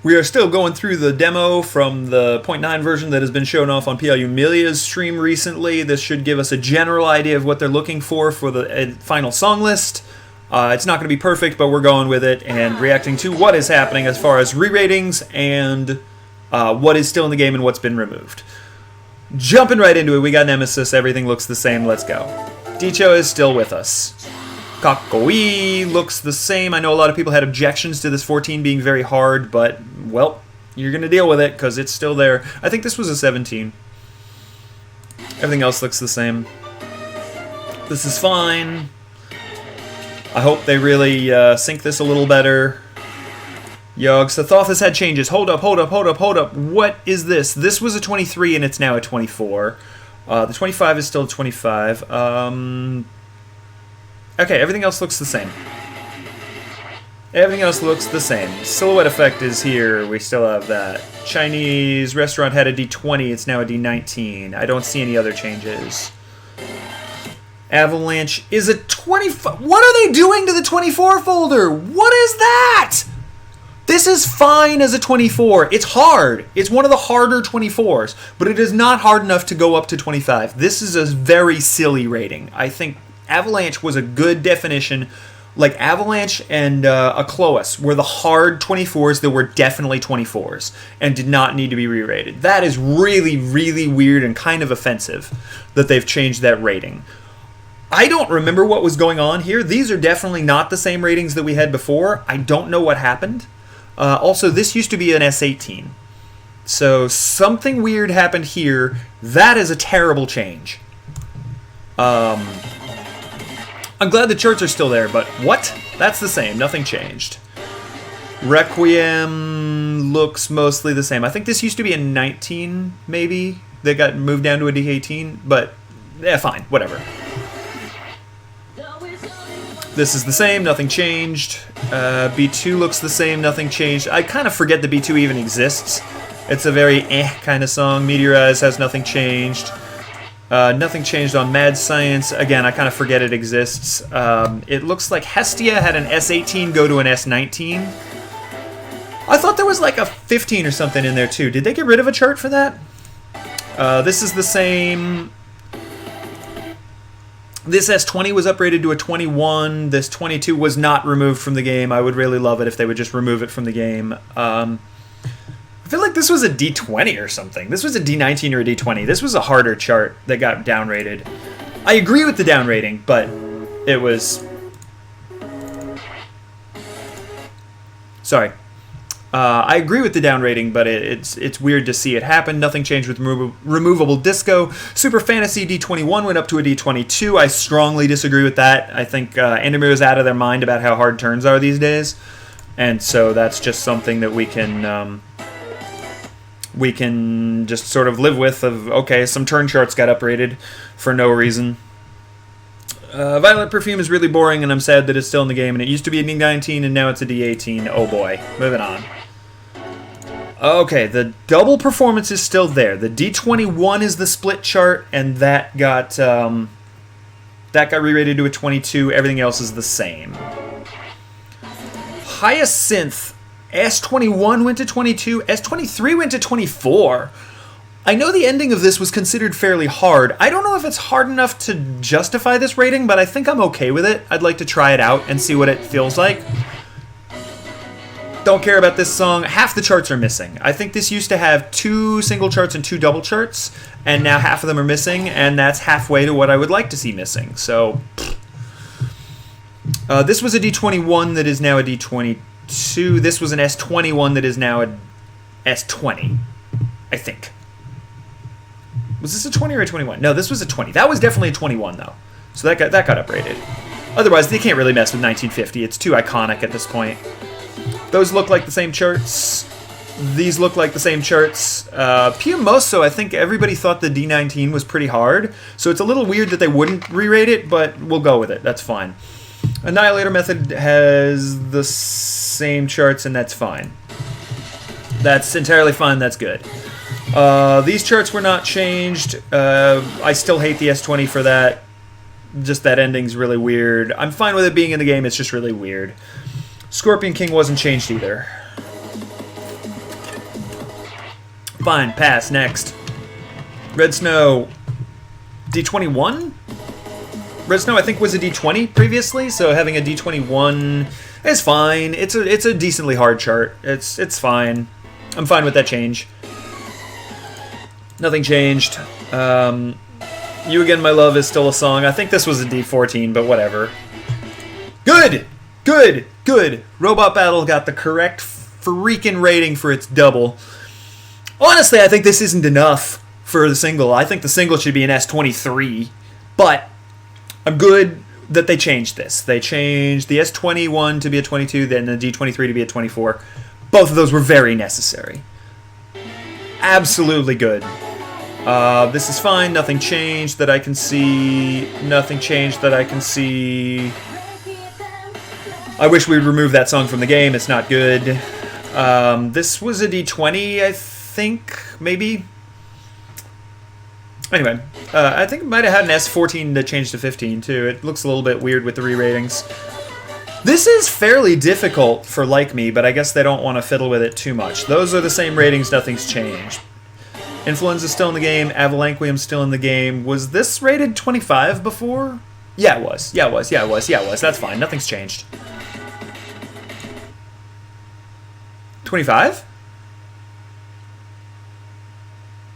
We are still going through the demo from the 0.9 version that has been shown off on PIUMillia's stream recently. This should give us a general idea of what they're looking for the final song list. It's not going to be perfect, but we're going with it and reacting to what is happening as far as re-ratings and what is still in the game and what's been removed. Jumping right into it, we got Nemesis. Everything looks the same. Let's go. Dicho is still with us. Kakoi looks the same. I know a lot of people had objections to this 14 being very hard, but, well, you're going to deal with it because it's still there. I think this was a 17. Everything else looks the same. This is fine. I hope they really sync this a little better. Yogg, Sathoth has had changes. Hold up. What is this? This was a 23 and it's now a 24. The 25 is still a 25. Okay, everything else looks the same. Everything else looks the same. Silhouette effect is here. We still have that. Chinese restaurant had a D20. It's now a D19. I don't see any other changes. Avalanche is a 25. What are they doing to the 24 folder? What is that? This is fine as a 24. It's hard. It's one of the harder 24s, but it is not hard enough to go up to 25. This is a very silly rating. I think Avalanche was a good definition. Like Avalanche and Akloas were the hard 24s that were definitely 24s and did not need to be re-rated. That is really, really weird and kind of offensive that they've changed that rating. I don't remember what was going on here. These are definitely not the same ratings that we had before. I don't know what happened. Also, this used to be an S18. So something weird happened here. That is a terrible change. I'm glad the charts are still there, but what? That's the same. Nothing changed. Requiem looks mostly the same. I think this used to be a 19, maybe. They got moved down to a D18, but yeah, fine. Whatever. This is the same. Nothing changed. B2 looks the same. Nothing changed. I kind of forget the B2 even exists. It's a very kind of song. Meteorize has nothing changed. Nothing changed on Mad Science. Again, I kind of forget it exists. It looks like Hestia had an S18 go to an S19. I thought there was like a 15 or something in there too. Did they get rid of a chart for that? This is the same. This S20 was upgraded to a 21. This 22 was not removed from the game. I would really love it if they would just remove it from the game. I feel like this was a D20 or something. This was a D19 or a D20. This was a harder chart that got downrated. I agree with the down rating, but it was... Sorry. I agree with the down rating, but it's weird to see it happen. Nothing changed with removable disco. Super Fantasy D21 went up to a D22. I strongly disagree with that. I think Endermere is out of their mind about how hard turns are these days. And so that's just something that we can just sort of live with of, okay, some turn charts got uprated for no reason. Violet Perfume is really boring, and I'm sad that it's still in the game, and it used to be a D19, and now it's a D18. Oh boy. Moving on. Okay, the double performance is still there. The D21 is the split chart, and that got re-rated to a 22. Everything else is the same. Hyacinth, S21 went to 22. S23 went to 24. I know the ending of this was considered fairly hard. I don't know if it's hard enough to justify this rating, but I think I'm okay with it. I'd like to try it out and see what it feels like. Don't care about this song. Half the charts are missing. I think this used to have 2 single charts and 2 double charts, and now half of them are missing, and that's halfway to what I would like to see missing. So, this was a D21 that is now a D22. This was an S21 that is now a S20, I think. Was this a 20 or a 21? No, this was a 20. That was definitely a 21, though. So that got uprated. Otherwise, they can't really mess with 1950. It's too iconic at this point. Those look like the same charts. These look like the same charts. PIUMillia, I think everybody thought the D19 was pretty hard. So it's a little weird that they wouldn't re-rate it, but we'll go with it. That's fine. Annihilator Method has the same charts, and that's fine. That's entirely fine. That's good. These charts were not changed. I still hate the S20 for that. Just that ending's really weird. I'm fine with it being in the game. It's just really weird. Scorpion King wasn't changed either. Fine, pass, next. Red Snow, D21? Red Snow, I think, was a D20 previously, so having a D21 is fine. It's a decently hard chart. It's fine. I'm fine with that change. Nothing changed. You Again, My Love is still a song. I think this was a D14, but whatever. Good! Good! Good! Robot Battle got the correct freaking rating for its double. Honestly, I think this isn't enough for the single. I think the single should be an S23, but I'm good that they changed this. They changed the S21 to be a 22, then the D23 to be a 24. Both of those were very necessary. Absolutely good. This is fine. Nothing changed that I can see. Nothing changed that I can see. I wish we'd remove that song from the game. It's not good. This was a D20, I think, maybe. Anyway, I think it might have had an S14 that changed to 15, too. It looks a little bit weird with the re-ratings. This is fairly difficult for Like Me, but I guess they don't want to fiddle with it too much. Those are the same ratings, nothing's changed. Influenza's still in the game, Avalanquium's still in the game. Was this rated 25 before? Yeah, it was. Yeah, it was. Yeah, it was. Yeah, it was. That's fine. Nothing's changed. 25?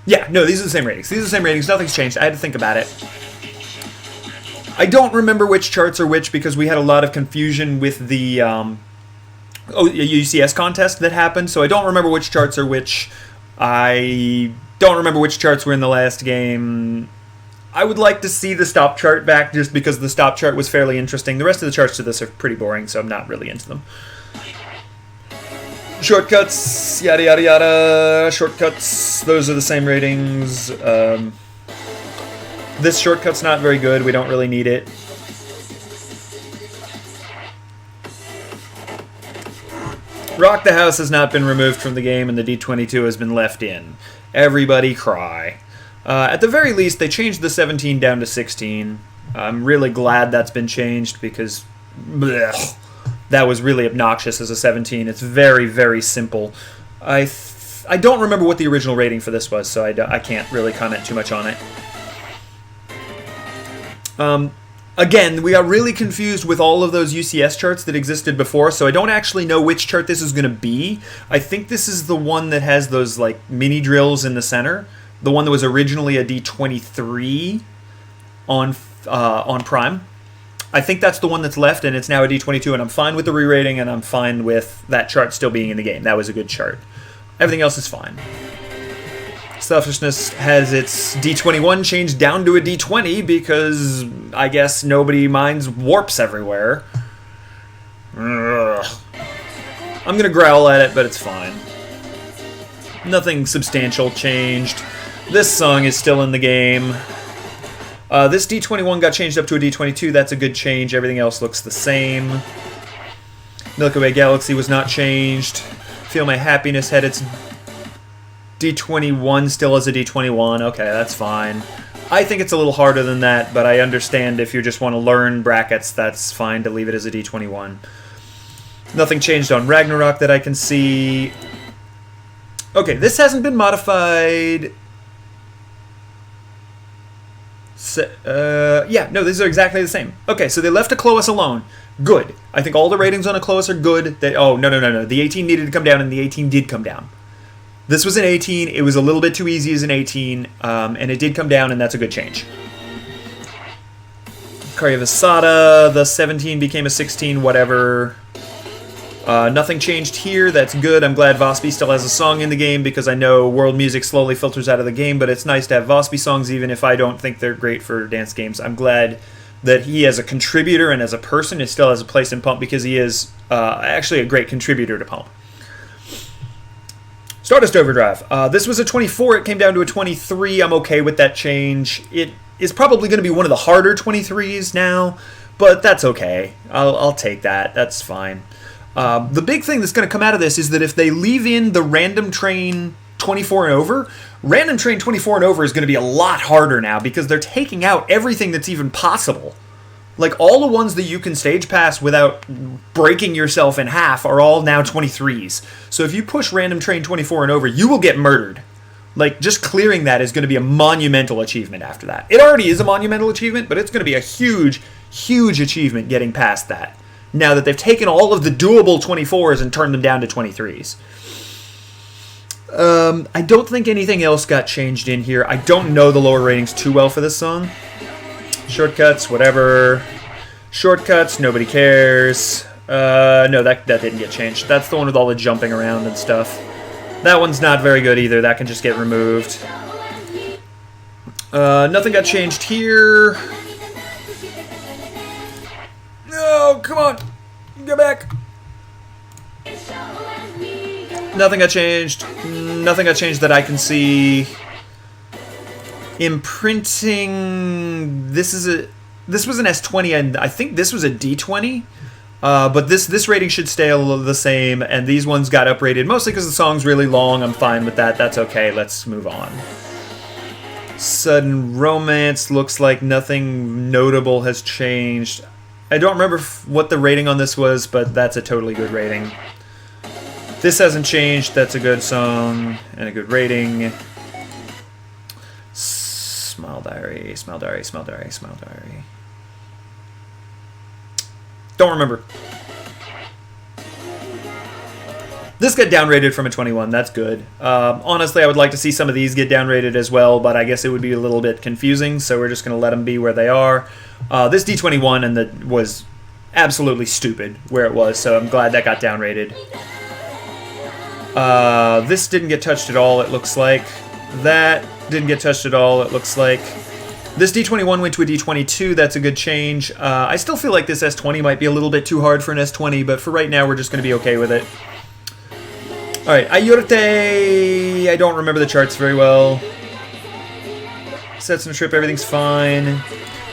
Yeah, no, these are the same ratings. These are the same ratings. Nothing's changed. I had to think about it. I don't remember which charts are which because we had a lot of confusion with the UCS contest that happened, so I don't remember which charts are which. I don't remember which charts were in the last game. I would like to see the stop chart back just because the stop chart was fairly interesting. The rest of the charts to this are pretty boring, so I'm not really into them. Shortcuts, yada yada yada. Shortcuts, those are the same ratings. This shortcut's not very good. We don't really need it. Rock the House has not been removed from the game, and the D22 has been left in. Everybody cry. At the very least, they changed the 17 down to 16. I'm really glad that's been changed because blech, that was really obnoxious as a 17. It's very, very simple. I don't remember what the original rating for this was, so I can't really comment too much on it. Again, we got really confused with all of those UCS charts that existed before, so I don't actually know which chart this is going to be. I think this is the one that has those like mini drills in the center. The one that was originally a D23 on Prime. I think that's the one that's left, and it's now a D22, and I'm fine with the re-rating, and I'm fine with that chart still being in the game. That was a good chart. Everything else is fine. Selfishness has its D21 changed down to a D20 because I guess nobody minds warps everywhere. Ugh. I'm going to growl at it, but it's fine. Nothing substantial changed. This song is still in the game. This D21 got changed up to a D22. That's a good change. Everything else looks the same. Milky Way Galaxy was not changed. Feel My Happiness had its D21 still as a D21. Okay, that's fine. I think it's a little harder than that, but I understand if you just want to learn brackets, that's fine to leave it as a D21. Nothing changed on Ragnarok that I can see. Okay, this hasn't been modified. Yeah, no, these are exactly the same. Okay, so they left Eclois alone. Good. I think all the ratings on Eclois are good. No. The 18 needed to come down, and the 18 did come down. This was an 18. It was a little bit too easy as an 18, and it did come down, and that's a good change. Karyavasada, the 17 became a 16, whatever. Nothing changed here. That's good. I'm glad Vospi still has a song in the game because I know world music slowly filters out of the game, but it's nice to have Vospi songs even if I don't think they're great for dance games. I'm glad that he as a contributor and as a person still has a place in Pump because he is actually a great contributor to Pump. Stardust Overdrive. This was a 24. It came down to a 23. I'm okay with that change. It is probably going to be one of the harder 23s now, but that's okay. I'll take that. That's fine. The big thing that's going to come out of this is that if they leave in the Random Train 24 and over, Random Train 24 and over is going to be a lot harder now because they're taking out everything that's even possible. Like, all the ones that you can stage pass without breaking yourself in half are all now 23s. So if you push Random Train 24 and over, you will get murdered. Like, just clearing that is going to be a monumental achievement after that. It already is a monumental achievement, but it's going to be a huge, huge achievement getting past that. Now that they've taken all of the doable 24s and turned them down to 23s. I don't think anything else got changed in here. I don't know the lower ratings too well for this song. Shortcuts, whatever. Shortcuts, nobody cares. No, that didn't get changed. That's the one with all the jumping around and stuff. That one's not very good either. That can just get removed. Nothing got changed here. No, come on. Get back. Nothing got changed. Nothing got changed that I can see. Imprinting. This was an S20, and I think this was a D20. But this rating should stay the same, and these ones got uprated mostly because the song's really long. I'm fine with that. That's okay. Let's move on. Sudden Romance looks like nothing notable has changed. I don't remember what the rating on this was, but that's a totally good rating. This hasn't changed. That's a good song and a good rating. Smile Diary, Smile Diary, Smile Diary, Smile Diary. Don't remember. This got downrated from a 21. That's good. Honestly, I would like to see some of these get downrated as well, but I guess it would be a little bit confusing, so we're just going to let them be where they are. This D21 was absolutely stupid where it was, so I'm glad that got downrated. This didn't get touched at all, it looks like. That didn't get touched at all, it looks like. This D21 went to a D22. That's a good change. I still feel like this S20 might be a little bit too hard for an S20, but for right now, we're just going to be okay with it. All right, Ayurte. I don't remember the charts very well. Sets and Trip, everything's fine.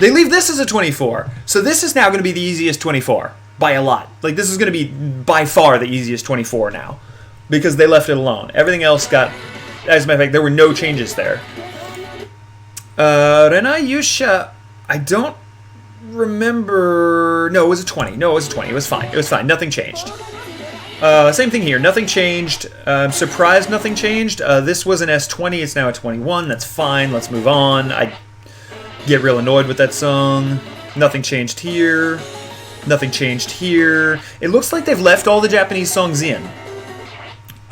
They leave this as a 24. So this is now going to be the easiest 24 by a lot. Like, this is going to be by far the easiest 24 now because they left it alone. Everything else got, as a matter of fact, there were no changes there. Renayusha, I don't remember. No, it was a 20. No, it was a 20. It was fine. It was fine. Nothing changed. Same thing here. Nothing changed. I'm surprised nothing changed. This was an S20. It's now a 21. That's fine. Let's move on. I get real annoyed with that song. Nothing changed here. Nothing changed here. It looks like they've left all the Japanese songs in.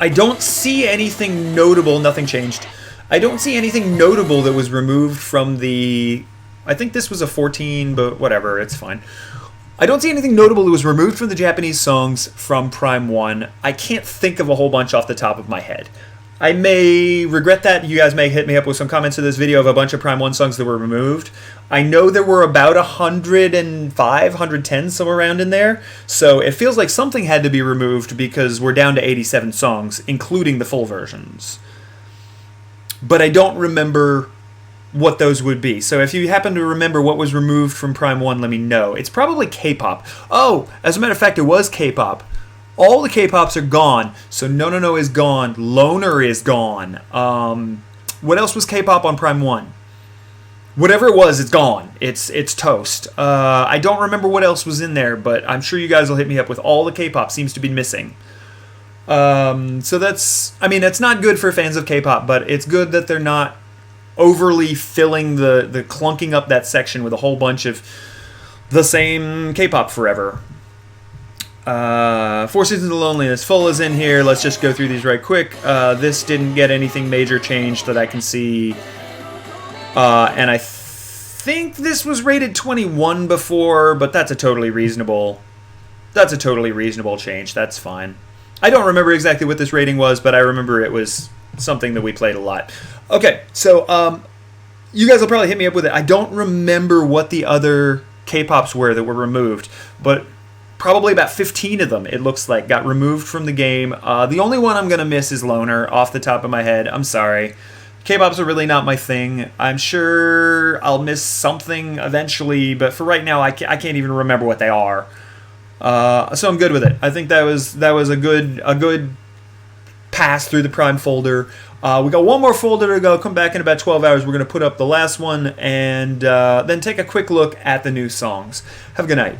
I don't see anything notable. Nothing changed. I don't see anything notable that was removed from the... I think this was a 14, but whatever, it's fine. I don't see anything notable that was removed from the Japanese songs from Prime 1. I can't think of a whole bunch off the top of my head. I may regret that. You guys may hit me up with some comments to this video of a bunch of Prime 1 songs that were removed. I know there were about 105, 110, somewhere around in there. So it feels like something had to be removed because we're down to 87 songs, including the full versions. But I don't remember what those would be. So if you happen to remember what was removed from Prime 1, let me know. It's probably K-pop. Oh, as a matter of fact, it was K-pop. All the K-pops are gone. So No No No is gone. Loner is gone. What else was K-pop on Prime 1? Whatever it was, it's gone. It's toast. I don't remember what else was in there, but I'm sure you guys will hit me up with all the K-pop seems to be missing. So that's, I mean, it's not good for fans of K-pop, but it's good that they're not overly filling the clunking up that section with a whole bunch of the same K-pop forever. Four Seasons of Loneliness, Full is in here. Let's just go through these right quick. This didn't get anything major changed that I can see. And I think this was rated 21 before, but that's a totally reasonable change. That's fine. I don't remember exactly what this rating was, but I remember it was something that we played a lot. Okay, so you guys will probably hit me up with it. I don't remember what the other K-pops were that were removed, but probably about 15 of them, it looks like, got removed from the game. The only one I'm going to miss is Loner, off the top of my head. I'm sorry. K-pops are really not my thing. I'm sure I'll miss something eventually, but for right now, I can't even remember what they are. So I'm good with it. I think that was a good pass through the Prime folder. We got one more folder to go. Come back in about 12 hours. We're going to put up the last one and then take a quick look at the new songs. Have a good night.